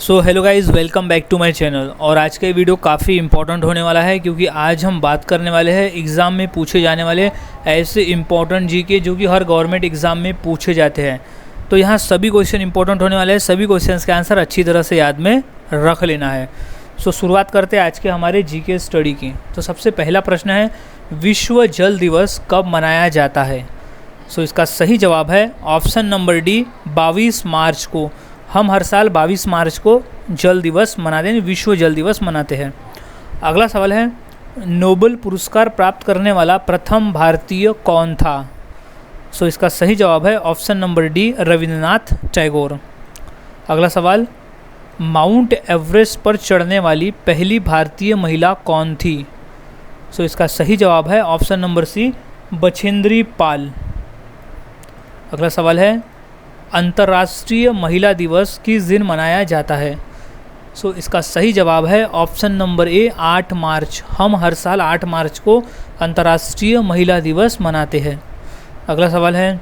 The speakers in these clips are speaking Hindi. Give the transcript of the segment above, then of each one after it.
So hello guys, welcome back to my channel. और आज का ये वीडियो काफ़ी इंपॉर्टेंट होने वाला है क्योंकि आज हम बात करने वाले हैं एग्ज़ाम में पूछे जाने वाले ऐसे इंपॉर्टेंट जीके जो कि हर गवर्नमेंट एग्ज़ाम में पूछे जाते हैं। तो यहाँ सभी क्वेश्चन इंपॉर्टेंट होने वाले हैं, सभी क्वेश्चंस के आंसर अच्छी तरह से याद में रख लेना है। सो शुरुआत करते हैं आज के हमारे जीके स्टडी की। तो सबसे पहला प्रश्न है, विश्व जल दिवस कब मनाया जाता है? सो इसका सही जवाब है ऑप्शन नंबर डी, 22 मार्च को। हम हर साल 22 मार्च को जल दिवस मनाते हैं, विश्व जल दिवस मनाते हैं। अगला सवाल है, नोबेल पुरस्कार प्राप्त करने वाला प्रथम भारतीय कौन था? सो इसका सही जवाब है option number D, Rabindranath Tagore. अगला सवाल, माउंट एवरेस्ट पर चढ़ने वाली पहली भारतीय महिला कौन थी? सो इसका सही जवाब है ऑप्शन नंबर सी, बछेंद्री पाल। अगला सवाल है, अंतर्राष्ट्रीय महिला दिवस किस दिन मनाया जाता है? सो इसका सही जवाब है ऑप्शन नंबर ए, 8 मार्च। हम हर साल 8 मार्च को अंतर्राष्ट्रीय महिला दिवस मनाते हैं। अगला सवाल है,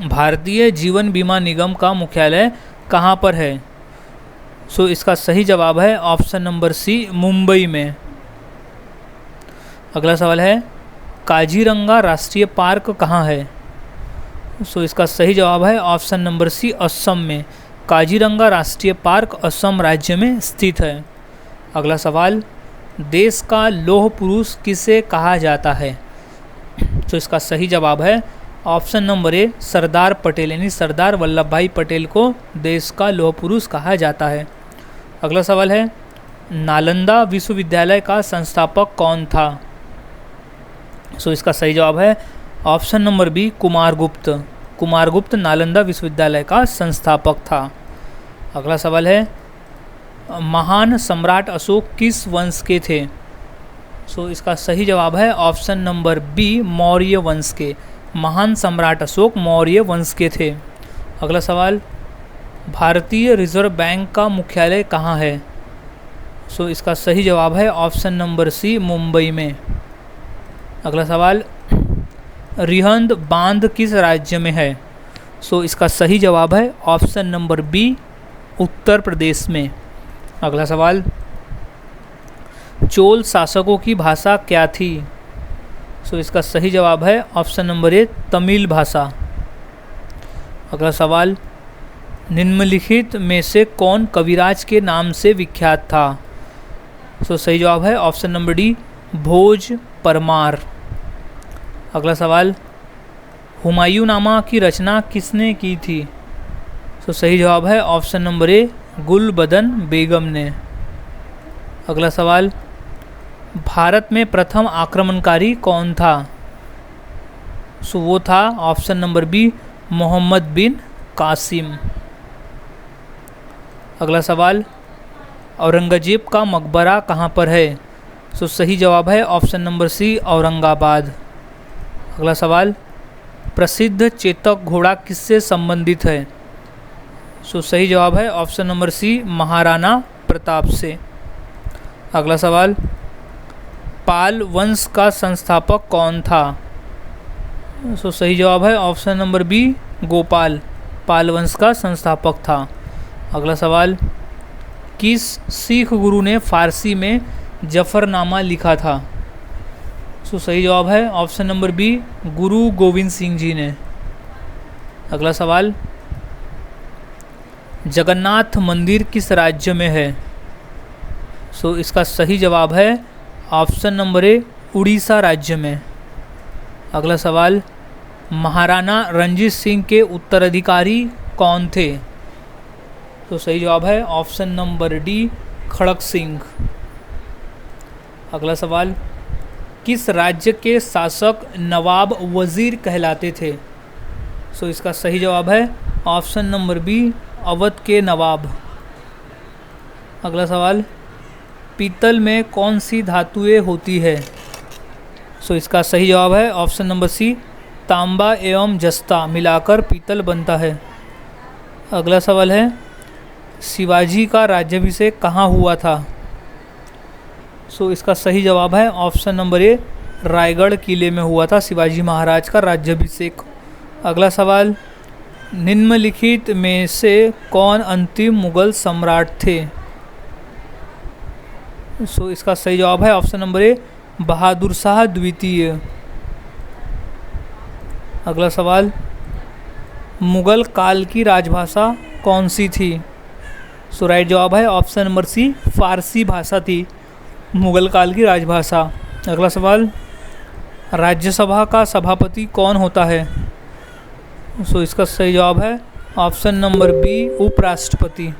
भारतीय जीवन बीमा निगम का मुख्यालय कहाँ पर है? सो इसका सही जवाब है ऑप्शन नंबर सी, मुंबई में। अगला सवाल है, काजीरंगा राष्ट्रीय पार्क कहाँ है? सो इसका सही जवाब है ऑप्शन नंबर सी, असम में। काजीरंगा राष्ट्रीय पार्क असम राज्य में स्थित है। अगला सवाल, देश का लौह पुरुष किसे कहा जाता है? तो इसका सही जवाब है option number A, Sardar Patel, यानी सरदार वल्लभ भाई पटेल को देश का लौह पुरुष कहा जाता है। अगला सवाल है, नालंदा विश्वविद्यालय का संस्थापक कौन था? सो इसका सही जवाब है option number B, Kumaragupta. Kumaragupta Nalanda विश्वविद्यालय का संस्थापक था। अगला सवाल है, महान सम्राट अशोक किस वंश के थे? सो इसका सही जवाब है ऑप्शन नंबर बी, मौर्य वंश के। महान सम्राट अशोक मौर्य वंश के थे। अगला सवाल, भारतीय रिजर्व बैंक का मुख्यालय कहाँ है? सो इसका सही जवाब है ऑप्शन नंबर सी, मुंबई में। अगला सवाल, रिहंद बांध किस राज्य में है? सो इसका सही जवाब है option number B, Uttar Pradesh में। अगला सवाल, चोल शासकों की भाषा क्या थी? सो इसका सही जवाब है ऑप्शन नंबर ए, तमिल भाषा। अगला सवाल, निम्नलिखित में से कौन कविराज के नाम से विख्यात था? सो सही जवाब है ऑप्शन नंबर डी, भोज परमार। अगला सवाल, हुमायूंनामा की रचना किसने की थी? तो सही जवाब है ऑप्शन नंबर ए, गुलबदन बेगम ने। अगला सवाल, भारत में प्रथम आक्रमणकारी कौन था? सो वो था ऑप्शन नंबर बी, मोहम्मद बिन कासिम। अगला सवाल, औरंगजेब का मकबरा कहाँ पर है? सो सही जवाब है ऑप्शन नंबर सी, औरंगाबाद। अगला सवाल, प्रसिद्ध चेतक घोड़ा किससे संबंधित है? सो सही जवाब है option number C, Maharana Pratap से। अगला सवाल, पाल वंश का संस्थापक कौन था? सो सही जवाब है ऑप्शन नंबर बी, गोपाल। पाल वंश का संस्थापक था। अगला सवाल, किस सिख गुरु ने फारसी में जफरनामा लिखा था? सो सही जवाब है ऑप्शन नंबर बी, गुरु गोविंद सिंह जी ने। अगला सवाल, जगन्नाथ मंदिर किस राज्य में है? सो इसका सही जवाब है ऑप्शन नंबर ए, उड़ीसा राज्य में। अगला सवाल, महाराणा रणजीत सिंह के उत्तराधिकारी कौन थे? तो सही जवाब है ऑप्शन नंबर डी, खड़क सिंह। अगला सवाल, किस राज्य के शासक नवाब वजीर कहलाते थे? सो इसका सही जवाब है ऑप्शन नंबर बी, अवध के नवाब। अगला सवाल, पीतल में कौन सी धातुएं होती है? सो इसका सही जवाब है ऑप्शन नंबर सी, तांबा एवं जस्ता मिलाकर पीतल बनता है। अगला सवाल है, शिवाजी का राज्याभिषेक कहाँ हुआ था? सो इसका सही जवाब है ऑप्शन नंबर ए, रायगढ़ किले में हुआ था शिवाजी महाराज का राज्याभिषेक। अगला सवाल, निम्नलिखित में से कौन अंतिम मुगल सम्राट थे? सो इसका सही जवाब है option number A, Bahadur Shah द्वितीय। अगला सवाल, मुगल काल की राजभाषा कौन सी थी? सो राइट जवाब है ऑप्शन नंबर सी, फारसी भाषा थी मुगल काल की राजभाषा। अगला सवाल, राज्यसभा का सभापति कौन होता है? सो इसका सही जवाब है ऑप्शन नंबर बी, उपराष्ट्रपति।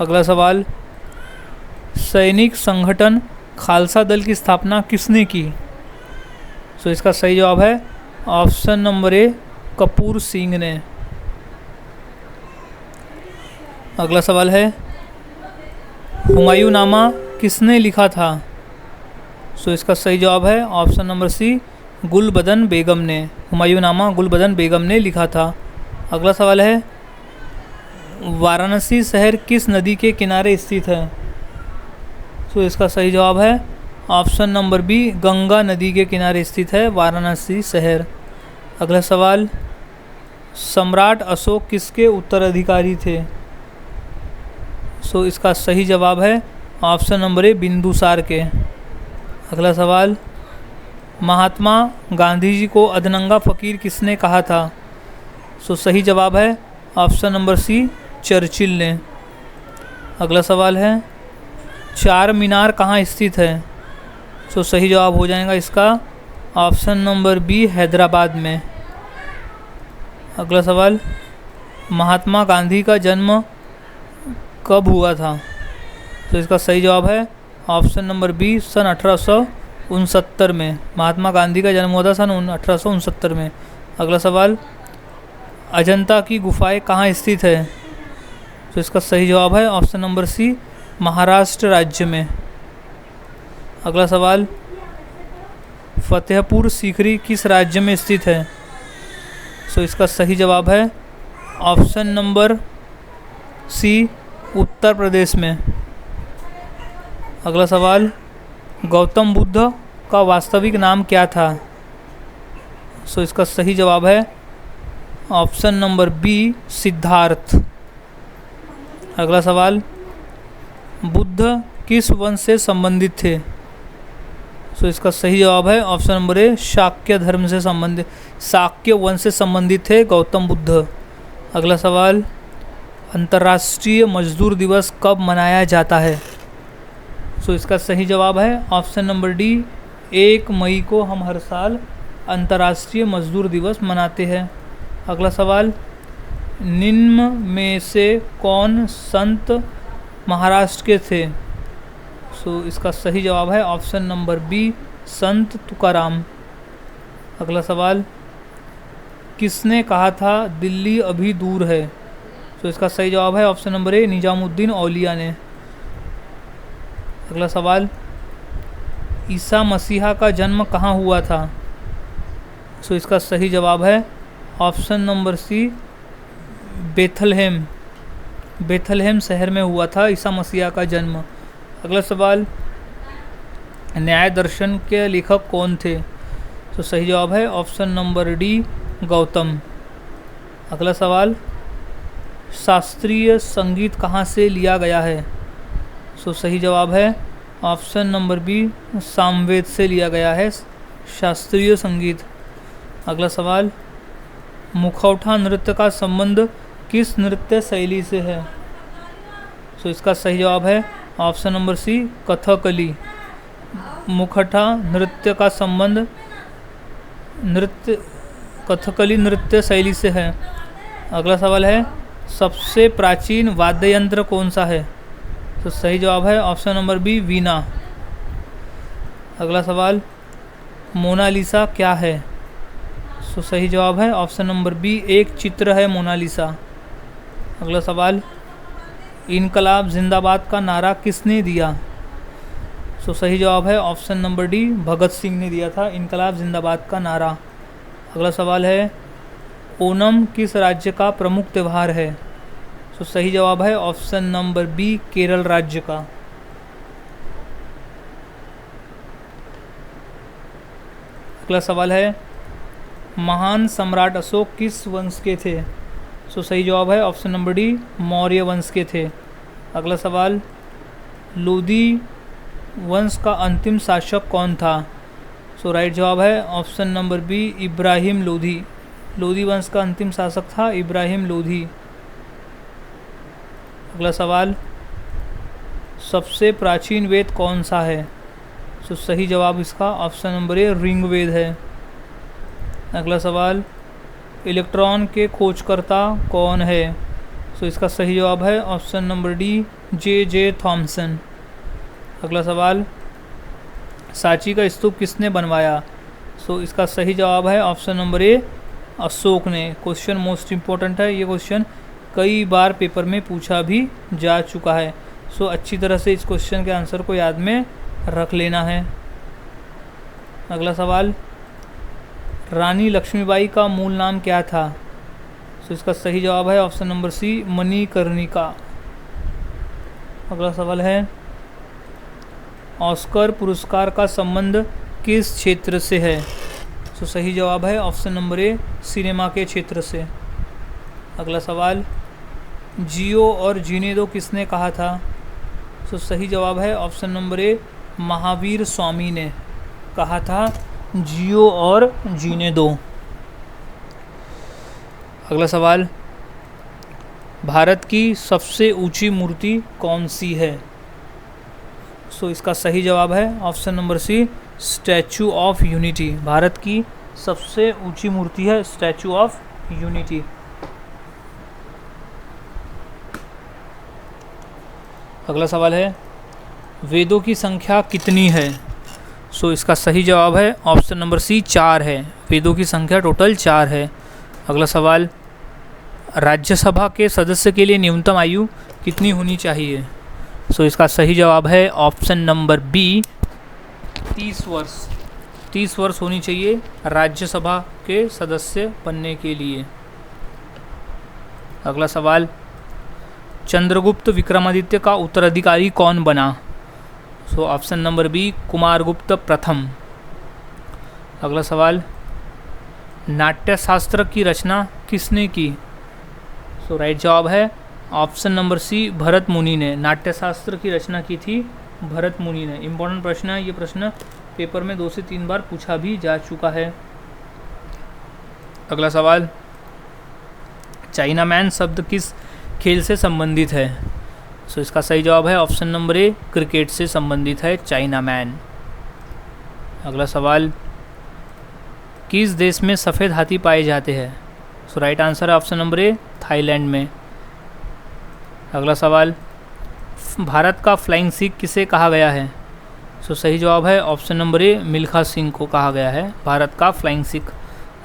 अगला सवाल, सैनिक संगठन खालसा दल की स्थापना किसने की? सो इसका सही जवाब है option number A, Kapoor Singh ने। अगला सवाल है, हुमायूंनामा किसने लिखा था? सो इसका सही जवाब है ऑप्शन नंबर सी, गुलबदन बेगम ने। हुमायूंनामा गुलबदन बेगम ने लिखा था। अगला सवाल है, वाराणसी शहर किस नदी के किनारे स्थित है? सो इसका सही जवाब है ऑप्शन नंबर बी, गंगा नदी के किनारे स्थित है वाराणसी शहर। अगला सवाल, सम्राट अशोक किसके उत्तराधिकारी थे? सो इसका सही जवाब है ऑप्शन नंबर ए, बिंदुसार के। अगला सवाल, महात्मा गांधी जी को अधनंगा फकीर किसने कहा था? सो सही जवाब है ऑप्शन नंबर सी, चर्चिल ने। अगला सवाल है, चार मीनार कहाँ स्थित है? सो सही जवाब हो जाएगा इसका ऑप्शन नंबर बी, हैदराबाद में। अगला सवाल, महात्मा गांधी का जन्म कब हुआ था? तो इसका सही जवाब है ऑप्शन नंबर बी, सन 1869 में। महात्मा गांधी का जन्म हुआ था सन 1869 में। अगला सवाल, अजंता की गुफाएं कहाँ स्थित है? तो इसका सही जवाब है ऑप्शन नंबर सी, महाराष्ट्र राज्य में। अगला सवाल, फतेहपुर सीकरी किस राज्य में स्थित है? सो इसका सही जवाब है ऑप्शन नंबर सी, उत्तर प्रदेश में। अगला सवाल, गौतम बुद्ध का वास्तविक नाम क्या था? सो इसका सही जवाब है ऑप्शन नंबर बी, सिद्धार्थ। अगला सवाल, बुद्ध किस वंश से संबंधित थे? सो इसका सही जवाब है ऑप्शन नंबर ए, शाक्य धर्म से संबंधित, शाक्य वंश से संबंधित थे गौतम बुद्ध। अगला सवाल, अंतर्राष्ट्रीय मजदूर दिवस कब मनाया जाता है? सो इसका सही जवाब है ऑप्शन नंबर डी, 1 मई को हम हर साल अंतर्राष्ट्रीय मजदूर दिवस मनाते हैं। अगला सवाल, निम्न में से कौन संत महाराष्ट्र के थे? सो इसका सही जवाब है ऑप्शन नंबर बी, संत तुकाराम। अगला सवाल, किसने कहा था दिल्ली अभी दूर है? सो इसका सही जवाब है ऑप्शन नंबर ए, निजामुद्दीन औलिया ने। अगला सवाल, ईसा मसीहा का जन्म कहाँ हुआ था? सो इसका सही जवाब है option number C, Bethlehem. Bethlehem शहर में हुआ था ईसा मसीहा का जन्म। अगला सवाल, न्याय दर्शन के लेखक कौन थे? तो सही जवाब है ऑप्शन नंबर डी, गौतम। अगला सवाल, शास्त्रीय संगीत कहाँ से लिया गया है? सो सही जवाब है ऑप्शन नंबर बी, सामवेद से लिया गया है शास्त्रीय संगीत। अगला सवाल, मुखौटा नृत्य का संबंध किस नृत्य शैली से है? सो इसका सही जवाब है ऑप्शन नंबर सी, कथकली। मुखौटा नृत्य का संबंध कथकली नृत्य शैली से है। अगला सवाल है, सबसे प्राचीन वाद्य यंत्र कौन सा है? तो सही जवाब है ऑप्शन नंबर बी, वीणा। अगला सवाल, मोनालिसा क्या है? तो सही जवाब है ऑप्शन नंबर बी, एक चित्र है मोनालिसा। अगला सवाल, इनकलाब जिंदाबाद का नारा किसने दिया? तो सही जवाब है option number D, Bhagat Singh ने दिया था इनकलाब जिंदाबाद का नारा। अगला सवाल है, ओणम किस राज्य का प्रमुख त्यौहार है? तो सही जवाब है ऑप्शन नंबर बी, केरल राज्य का। अगला सवाल है, महान सम्राट अशोक किस वंश के थे? सो सही जवाब है ऑप्शन नंबर डी, मौर्य वंश के थे। अगला सवाल, लोधी वंश का अंतिम शासक कौन था? सो राइट जवाब है option number B, Ibrahim Lodhi. Lodhi वंश का अंतिम शासक था इब्राहिम लोधी। अगला सवाल, सबसे प्राचीन वेद कौन सा है? सो सही जवाब इसका ऑप्शन नंबर ए, ऋग्वेद है। अगला सवाल, इलेक्ट्रॉन के खोजकर्ता कौन है? सो इसका सही जवाब है option number D, J Thomson. अगला सवाल, सांची का स्तूप किसने बनवाया? सो इसका सही जवाब है ऑप्शन नंबर ए, अशोक ने। क्वेश्चन मोस्ट इम्पोर्टेंट है, ये क्वेश्चन कई बार पेपर में पूछा भी जा चुका है। सो अच्छी तरह से इस क्वेश्चन के आंसर को याद में रख लेना है। अगला सवाल, रानी लक्ष्मीबाई का मूल नाम क्या था? सो इसका सही जवाब है ऑप्शन नंबर सी, मणिकर्णिका। अगला सवाल है, ऑस्कर पुरस्कार का संबंध किस क्षेत्र से है? सो सही जवाब है ऑप्शन नंबर ए, सिनेमा के क्षेत्र से। अगला सवाल, जियो और जीने दो किसने कहा था? सो सही जवाब है option number A, Mahavir Swami ने कहा था जियो और जीने दो। अगला सवाल, भारत की सबसे ऊंची मूर्ति कौन सी है? सो इसका सही जवाब है option number C, statue of unity. Bharat की सबसे ऊंची मूर्ति है स्टैचू ऑफ यूनिटी। अगला सवाल है, वेदों की संख्या कितनी है? सो इसका सही जवाब है ऑप्शन नंबर सी, 4 है। वेदों की संख्या टोटल 4 है। अगला सवाल, राज्यसभा के सदस्य के लिए न्यूनतम आयु कितनी होनी चाहिए? सो इसका सही जवाब है ऑप्शन नंबर बी, 30 वर्ष। 30 वर्ष होनी चाहिए राज्यसभा के सदस्य बनने के लिए। अगला सवाल, चंद्रगुप्त विक्रमादित्य का उत्तराधिकारी कौन बना? So option number B, Kumaragupta प्रथम। अगला सवाल, नाट्यशास्त्र की रचना किसने की? सो राइट जवाब है ऑप्शन नंबर सी, भरत मुनि ने। नाट्यशास्त्र की रचना की थी भरत मुनि ने। इम्पोर्टेंट प्रश्न है, ये प्रश्न पेपर में 2 से 3 बार पूछा भी जा चुका है। अगला सवाल, चाइना मैन शब्द किस खेल से संबंधित है? सो इसका सही जवाब है ऑप्शन नंबर ए, क्रिकेट से संबंधित है चाइना मैन। अगला सवाल, किस देश में सफ़ेद हाथी पाए जाते हैं? सो राइट आंसर है ऑप्शन नंबर ए, थाईलैंड में। अगला सवाल, भारत का फ्लाइंग सिख किसे कहा गया है? सो सही जवाब है option number A, Milkha Singh को कहा गया है भारत का फ्लाइंग सिख।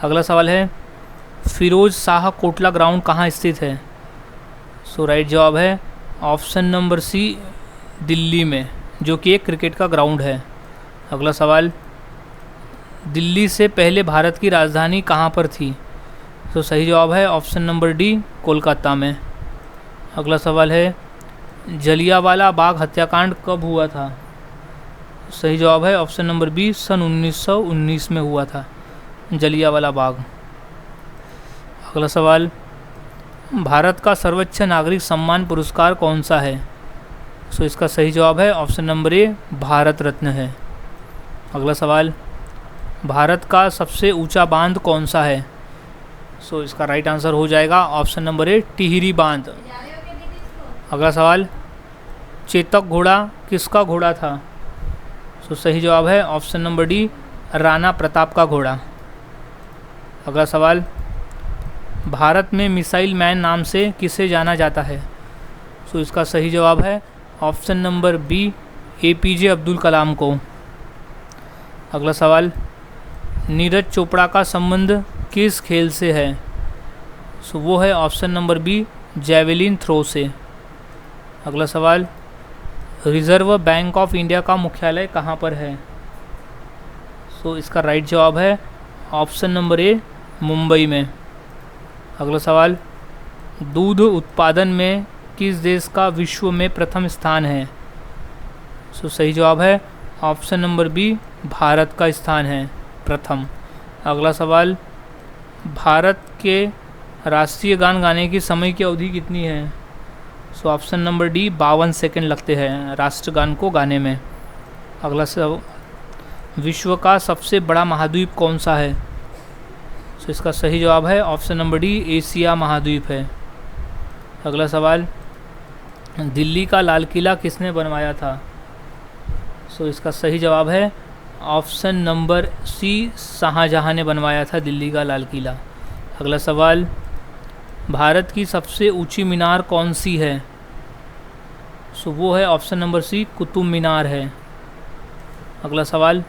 अगला सवाल है, फिरोज शाह कोटला ग्राउंड कहाँ स्थित है? सो राइट जवाब है ऑप्शन नंबर सी, दिल्ली में, जो कि एक क्रिकेट का ग्राउंड है। अगला सवाल, दिल्ली से पहले भारत की राजधानी कहाँ पर थी? तो सही जवाब है ऑप्शन नंबर डी, कोलकाता में। अगला सवाल है, जलियांवाला बाग हत्याकांड कब हुआ था? सही जवाब है ऑप्शन नंबर बी, सन 1919 में हुआ था जलियांवाला बाग। अगला सवाल, भारत का सर्वोच्च नागरिक सम्मान पुरस्कार कौन सा है? सो इसका सही जवाब है option number A, Bharat Ratna है। अगला सवाल, भारत का सबसे ऊंचा बांध कौन सा है? सो इसका राइट आंसर हो जाएगा ऑप्शन नंबर ए, टिहरी बांध। अगला सवाल, चेतक घोड़ा किसका घोड़ा था? सो सही जवाब है option number D, Rana Pratap का घोड़ा। अगला सवाल, भारत में मिसाइल मैन नाम से किसे जाना जाता है? सो इसका सही जवाब है option number B, APJ Abdul Kalam को। अगला सवाल, नीरज चोपड़ा का संबंध किस खेल से है? सो वो है option number B, javelin throw से। अगला सवाल, रिजर्व बैंक ऑफ इंडिया का मुख्यालय कहाँ पर है? सो इसका राइट जवाब है ऑप्शन नंबर ए, मुंबई में। अगला सवाल, दूध उत्पादन में किस देश का विश्व में प्रथम स्थान है? सो सही जवाब है ऑप्शन नंबर बी, भारत का स्थान है प्रथम। अगला सवाल, भारत के राष्ट्रीय गान गाने की समय की अवधि कितनी है? सो ऑप्शन नंबर डी 52 सेकंड लगते हैं राष्ट्रगान को गाने में। अगला सब, विश्व का सबसे बड़ा महाद्वीप कौन सा है? सो इसका सही जवाब है ऑप्शन नंबर डी एशिया महाद्वीप है। अगला सवाल, दिल्ली का लाल किला किसने बनवाया था? सो इसका सही जवाब है ऑप्शन नंबर सी शाहजहां ने बनवाया था दिल्ली का लाल किला। अगला सवाल, भारत की सबसे ऊंची मीनार कौन सी है? सो वो है ऑप्शन नंबर सी कुतुब मीनार है। अगला सवाल,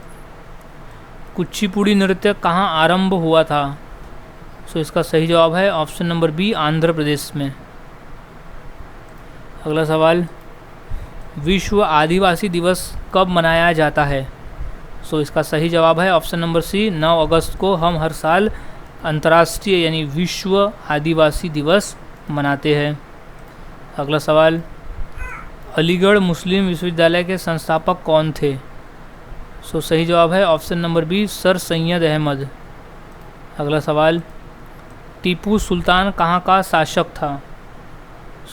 कुचिपुड़ी नृत्य कहाँ आरंभ हुआ था? सो इसका सही जवाब है option number B Andhra Pradesh में। अगला सवाल, विश्व आदिवासी दिवस कब मनाया जाता है? सो इसका सही जवाब है ऑप्शन नंबर सी 9 अगस्त को हम हर साल अंतर्राष्ट्रीय यानी विश्व आदिवासी दिवस मनाते हैं। अगला सवाल, अलीगढ़ मुस्लिम विश्वविद्यालय के संस्थापक कौन थे? सो सही जवाब है option number B sir Syed Ahmad. अगला सवाल, टीपू सुल्तान कहाँ का शासक था?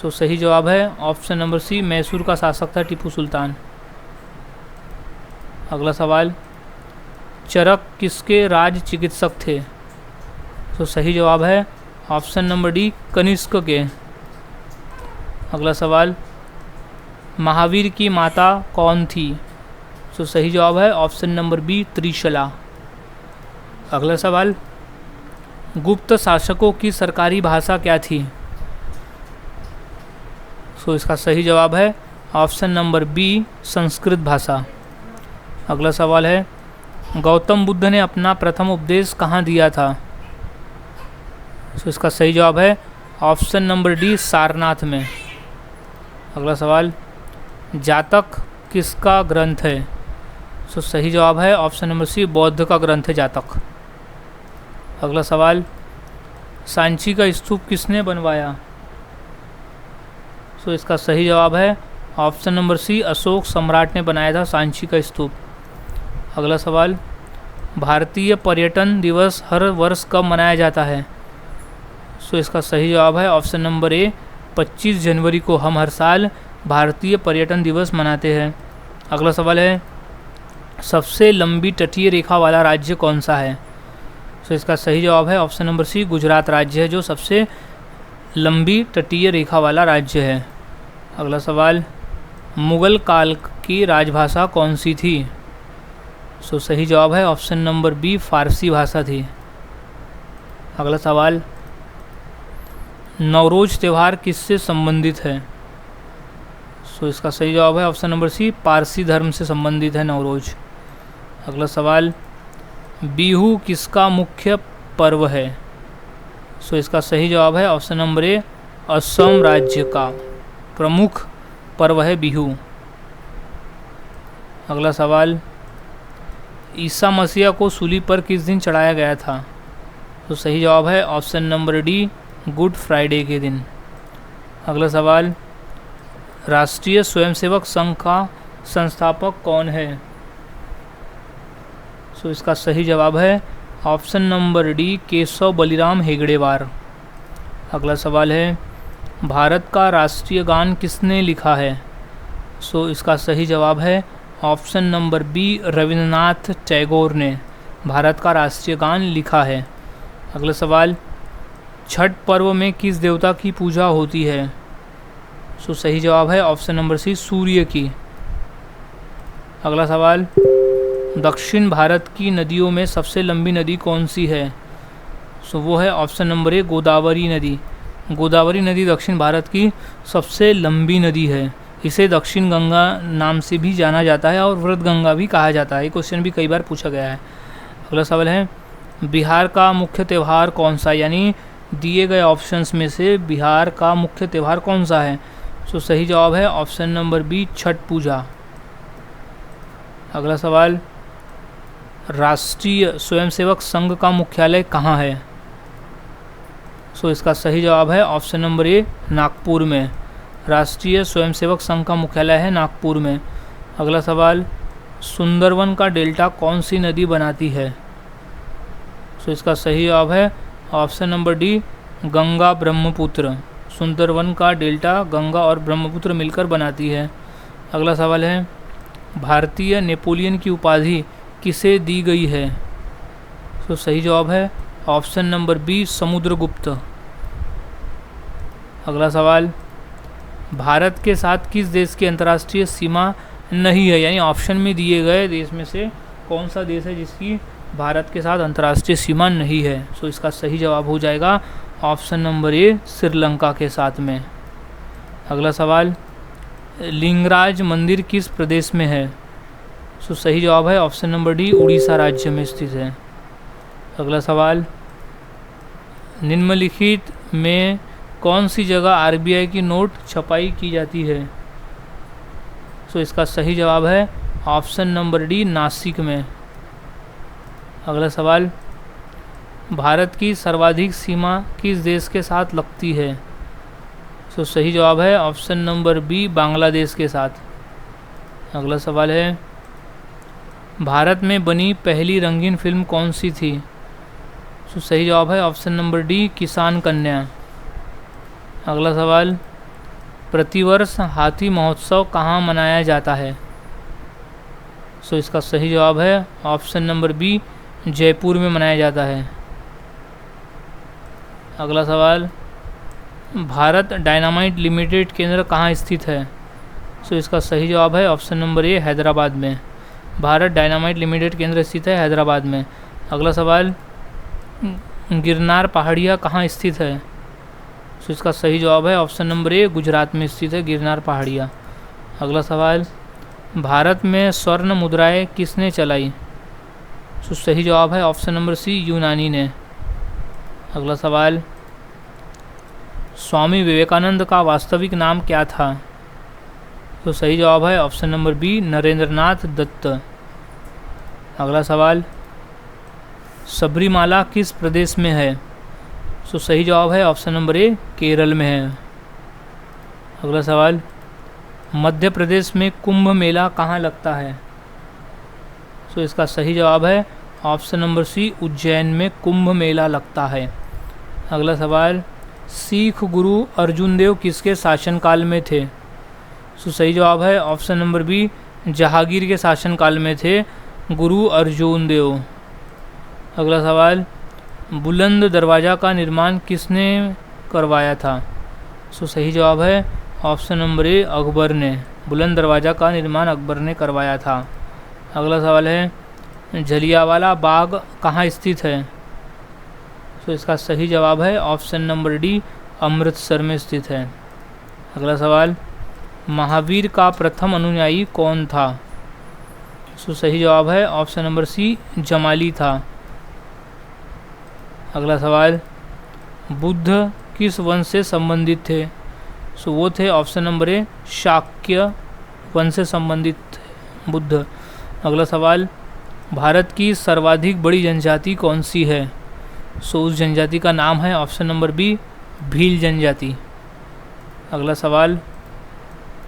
सो सही जवाब है ऑप्शन नंबर सी मैसूर का शासक था टीपू सुल्तान। अगला सवाल, चरक किसके राज चिकित्सक थे? तो सही जवाब है ऑप्शन नंबर डी कनिष्क के। अगला सवाल, महावीर की माता कौन थी? तो सही जवाब है ऑप्शन नंबर बी त्रिशला। अगला सवाल, गुप्त शासकों की सरकारी भाषा क्या थी? सो इसका सही जवाब है ऑप्शन नंबर बी संस्कृत भाषा। अगला सवाल है, गौतम बुद्ध ने अपना प्रथम उपदेश कहाँ दिया था? सो इसका सही जवाब है ऑप्शन नंबर डी सारनाथ में। अगला सवाल, जातक किसका ग्रंथ है? सो सही जवाब है ऑप्शन नंबर सी बौद्ध का ग्रंथ है जातक। अगला सवाल, सांची का स्तूप किसने बनवाया? सो इसका सही जवाब है ऑप्शन नंबर सी अशोक सम्राट ने बनाया था सांची का स्तूप। अगला सवाल, भारतीय पर्यटन दिवस हर वर्ष कब मनाया जाता है? सो इसका सही जवाब है ऑप्शन नंबर ए 25 जनवरी को हम हर साल भारतीय पर्यटन दिवस मनाते हैं। अगला सवाल है, सबसे लंबी तटीय रेखा वाला राज्य कौन सा है? सो इसका सही जवाब है ऑप्शन नंबर सी गुजरात राज्य है जो सबसे लंबी तटीय रेखा वाला राज्य है। अगला सवाल, मुगल काल की राजभाषा कौन सी थी? सो सही जवाब है ऑप्शन नंबर बी फारसी भाषा थी। अगला सवाल, नवरोज त्यौहार किससे संबंधित है? सो इसका सही जवाब है ऑप्शन नंबर सी पारसी धर्म से संबंधित है नवरोज। अगला सवाल, बिहू किसका मुख्य पर्व है? सो इसका सही जवाब है ऑप्शन नंबर ए असम राज्य का प्रमुख पर्व है बिहू। अगला सवाल, ईसा मसीह को सूली पर किस दिन चढ़ाया गया था? तो सही जवाब है option number D good Friday के दिन। अगला सवाल, राष्ट्रीय स्वयंसेवक संघ का संस्थापक कौन है? सो इसका सही जवाब है option number D Keshav Baliram हेगड़ेवार। अगला सवाल है, भारत का राष्ट्रीय गान किसने लिखा है? सो इसका सही जवाब है option number B Rabindranath Tagore ने भारत का राष्ट्रीय गान लिखा है। अगला सवाल, छठ पर्व में किस देवता की पूजा होती है? सो सही जवाब है ऑप्शन नंबर सी सूर्य की। अगला सवाल, दक्षिण भारत की नदियों में सबसे लंबी नदी कौन सी है? सो वो है ऑप्शन नंबर ए गोदावरी नदी। गोदावरी नदी दक्षिण भारत की सबसे लंबी नदी है। इसे दक्षिण गंगा नाम से भी जाना जाता है और वृद्ध गंगा भी कहा जाता है। ये क्वेश्चन भी कई बार पूछा गया है। अगला सवाल है, बिहार का मुख्य त्यौहार कौन सा? यानी दिए गए ऑप्शंस में से बिहार का मुख्य त्यौहार कौन सा है? सो सही जवाब है ऑप्शन नंबर बी छठ पूजा। अगला सवाल, राष्ट्रीय स्वयंसेवक संघ का मुख्यालय कहाँ है? सो इसका सही जवाब है ऑप्शन नंबर ए नागपुर में। राष्ट्रीय स्वयंसेवक संघ का मुख्यालय है नागपुर में। अगला सवाल, सुंदरवन का डेल्टा कौन सी नदी बनाती है? सो इसका सही जवाब है option number D Ganga Brahmaputra. Sundarbans का डेल्टा गंगा और ब्रह्मपुत्र मिलकर बनाती है। अगला सवाल है, भारतीय नेपोलियन की उपाधि किसे दी गई है? तो सही जवाब है ऑप्शन नंबर बी समुद्रगुप्त। अगला सवाल, भारत के साथ किस देश की अंतर्राष्ट्रीय सीमा नहीं है? यानी ऑप्शन में दिए गए देश में से कौन सा देश है जिसकी भारत के साथ अंतर्राष्ट्रीय सीमा नहीं है? सो इसका सही जवाब हो जाएगा ऑप्शन नंबर ए श्रीलंका के साथ में। अगला सवाल, लिंगराज मंदिर किस प्रदेश में है? सो सही जवाब है ऑप्शन नंबर डी उड़ीसा राज्य में स्थित है। अगला सवाल, निम्नलिखित में कौन सी जगह आरबीआई की नोट छपाई की जाती है? सो इसका सही जवाब है ऑप्शन नंबर डी नासिक में। अगला सवाल, भारत की सर्वाधिक सीमा किस देश के साथ लगती है? सो सही जवाब है ऑप्शन नंबर बी बांग्लादेश के साथ। अगला सवाल है, भारत में बनी पहली रंगीन फिल्म कौन सी थी? सो सही जवाब है ऑप्शन नंबर डी किसान कन्या। अगला सवाल, प्रतिवर्ष हाथी महोत्सव कहाँ मनाया जाता है? सो इसका सही जवाब है ऑप्शन नंबर बी जयपुर में मनाया जाता है। अगला सवाल, भारत डायनामाइट लिमिटेड केंद्र कहाँ स्थित है? सो इसका सही जवाब है ऑप्शन नंबर ए हैदराबाद में। भारत डायनामाइट लिमिटेड केंद्र स्थित है हैदराबाद में। अगला सवाल, गिरनार पहाड़ियाँ कहाँ स्थित है? सो इसका सही जवाब है ऑप्शन नंबर ए गुजरात में स्थित है गिरनार पहाड़ियाँ। अगला सवाल, भारत में स्वर्ण मुद्राएं किसने चलाई? सो सही जवाब है ऑप्शन नंबर सी यूनानी ने। अगला सवाल, स्वामी विवेकानंद का वास्तविक नाम क्या था? तो सही जवाब है option number B Narendranath Dutt. अगला सवाल, सबरीमाला किस प्रदेश में है? सो सही जवाब है ऑप्शन नंबर ए केरल में है। अगला सवाल, मध्य प्रदेश में कुंभ मेला कहाँ लगता है? सो इसका सही जवाब है ऑप्शन नंबर सी उज्जैन में कुंभ मेला लगता है। अगला सवाल, सिख गुरु अर्जुन देव किसके शासनकाल में थे? सो सही जवाब है ऑप्शन नंबर बी जहांगीर के शासनकाल में थे गुरु अर्जुन देव। अगला सवाल, बुलंद दरवाज़ा का निर्माण किसने करवाया था? सो सही जवाब है ऑप्शन नंबर ए अकबर ने। बुलंद दरवाज़ा का निर्माण अकबर ने करवाया था। अगला सवाल है, जलियांवाला बाग कहाँ स्थित है? सो इसका सही जवाब है ऑप्शन नंबर डी अमृतसर में स्थित है। अगला सवाल, महावीर का प्रथम अनुयायी कौन था? सो सही जवाब है ऑप्शन नंबर सी जमाली था। अगला सवाल, बुद्ध किस वंश से संबंधित थे? सो वो थे ऑप्शन नंबर ए शाक्य वंश से संबंधित थे बुद्ध। अगला सवाल, भारत की सर्वाधिक बड़ी जनजाति कौन सी है? सो उस जनजाति का नाम है ऑप्शन नंबर बी भील जनजाति। अगला सवाल,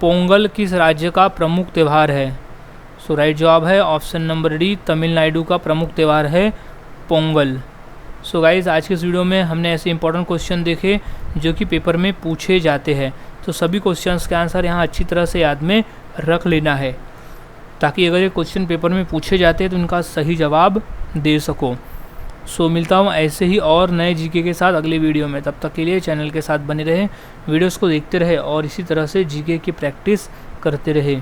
पोंगल किस राज्य का प्रमुख त्यौहार है? सो राइट जवाब है ऑप्शन नंबर डी तमिलनाडु का प्रमुख त्यौहार है पोंगल। सो गाइज़, आज के इस वीडियो में हमने ऐसे इंपॉर्टेंट क्वेश्चन देखे जो कि पेपर में पूछे जाते हैं। तो सभी क्वेश्चंस के आंसर यहाँ अच्छी तरह से याद में रख लेना है ताकि अगर ये क्वेश्चन पेपर में पूछे जाते हैं तो उनका सही जवाब दे सको। सो मिलता हूँ ऐसे ही और नए जीके के साथ अगले वीडियो में। तब तक के लिए चैनल के साथ बने रहें, वीडियोस को देखते रहे और इसी तरह से जीके की प्रैक्टिस करते रहे।